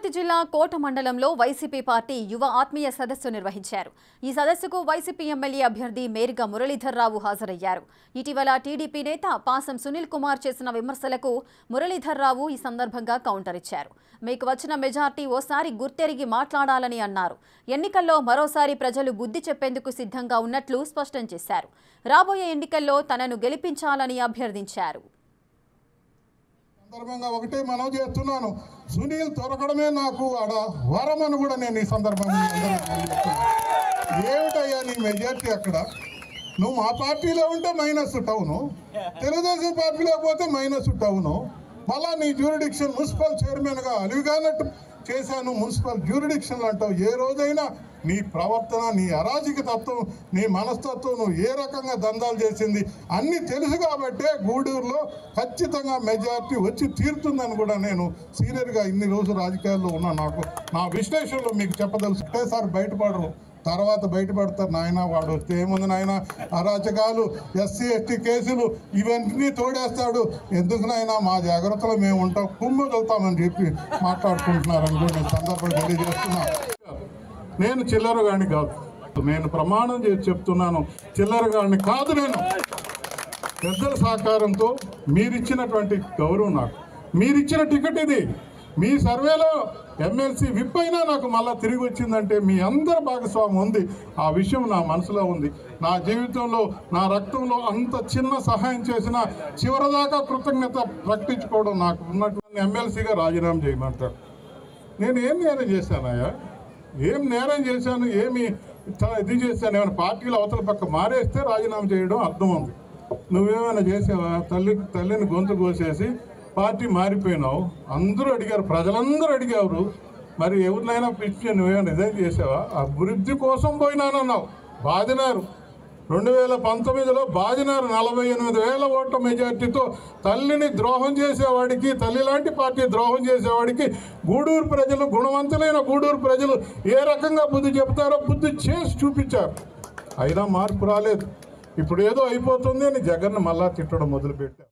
వనపర్తి జిల్లా కోట మండలంలో YCP party యువ ఆత్మీయ సదస్సు నిర్వహించారు. ఈ సదస్సుకు వైసీపీ ఎమ్మెల్యే అభ్యర్థి మేరిగా మురళీధర్ రావు హాజరయ్యారు. ఇటీవల టీడీపీ నేత పాసం సునీల్ కుమార్ చేసిన విమర్శలకు మురళీధర్ రావు ఈ సందర్భంగా కౌంటర్ ఇచ్చారు. మీకు వచ్చిన మెజార్టీ ఓసారి గుర్తెరిగి మాట్లాడాలని అన్నారు. ఎన్నికల్లో మరోసారి ప్రజలు బుద్ధి చెప్పేందుకు సిద్ధంగా ఉన్నట్లు స్పష్టం చేశారు. రాబోయే ఎన్నికల్లో తనను గెలిపించాలని అభ్యర్థించారు. సందర్భంగా ఒకటే మనం చేస్తున్నాను, సునీల్ దొరకడమే నాకు వరం అని కూడా నేను ఈ సందర్భంగా ఏమిటయ్యా నీ మెజార్టీ అక్కడ? నువ్వు మా పార్టీలో ఉంటే మైనస్ టౌను, తెలుగుదేశం పార్టీలో పోతే మైనస్ టౌను, మళ్ళా నీ జ్యూరిడిక్షన్ మున్సిపల్ చైర్మన్గా అలివిగానట్టు చేశాను, మున్సిపల్ జ్యూరిడిక్షన్లు అంటావు. ఏ రోజైనా నీ ప్రవర్తన, నీ అరాజక తత్వం, నీ మనస్తత్వం, నువ్వు ఏ రకంగా దందాలు చేసింది అన్నీ తెలుసు కాబట్టే గూడూరులో ఖచ్చితంగా మెజార్టీ వచ్చి తీరుతుందని కూడా నేను సీనియర్గా ఇన్ని రోజులు రాజకీయాల్లో ఉన్నా. నా విశ్లేషణలో మీకు చెప్పదలుసు. ఒకేసారి బయటపడరు, తర్వాత బయటపడతారు. నాయన వాడు వస్తే ఏముంది నాయన, అరాచకాలు, ఎస్సీ ఎస్టీ కేసులు ఇవన్నీ తోడేస్తాడు, ఎందుకు నాయన మా జాగ్రత్తలో మేము ఉంటాం, కుమ్మగలుగుతామని చెప్పి మాట్లాడుకుంటున్నారని కూడా నేను సందర్భంగా తెలియజేస్తున్నా. నేను చిల్లరగాడిని కాదు, నేను ప్రమాణం చేసి చెప్తున్నాను, చిల్లరగాడిని కాదు. నేను పెద్దల సహకారంతో మీరిచ్చినటువంటి గౌరవం, నాకు మీరిచ్చిన టికెట్ ఇది, మీ సర్వేలో ఎమ్మెల్సీ విప్ అయినా నాకు మళ్ళీ తిరిగి వచ్చిందంటే మీ అందరి భాగస్వామ్యం ఉంది. ఆ విషయం నా మనసులో ఉంది. నా జీవితంలో, నా రక్తంలో అంత చిన్న సహాయం చేసిన చివరిదాకా కృతజ్ఞత ప్రకటించుకోవడం నాకు ఉన్నటువంటి ఎమ్మెల్సీగా రాజీనామా చేయమంటాడు. నేను ఏం నేరం చేశానయ్యా? ఏం నేరం చేశాను? ఏమి ఇది చేశాను? ఏమైనా పార్టీలో అవతల పక్క మారేస్తే రాజీనామా చేయడం అర్థం ఉంది. నువ్వేమైనా చేసావా? తల్లిని గొంతు కోసేసి పార్టీ మారిపోయినావు. అందరూ అడిగారు, ప్రజలందరూ అడిగారు, మరి ఎవరినైనా పిలిచి నువ్వేమైనా రిజైన్ చేసావా? అభివృద్ధి కోసం పోయినానన్నావు. బాధినారు 2019లో బాధినారు 48,000 ఓట్ల మెజార్టీతో తల్లిని ద్రోహం చేసేవాడికి, తల్లి లాంటి పార్టీ ద్రోహం చేసేవాడికి గూడూరు ప్రజలు, గుణవంతులైన గూడూరు ప్రజలు ఏ రకంగా బుద్ధి చెప్తారో బుద్ధి చేసి చూపించారు. అయినా మార్పు రాలేదు. ఇప్పుడు ఏదో అయిపోతుంది అని జగన్ మళ్ళా తిట్టడం మొదలుపెట్టారు.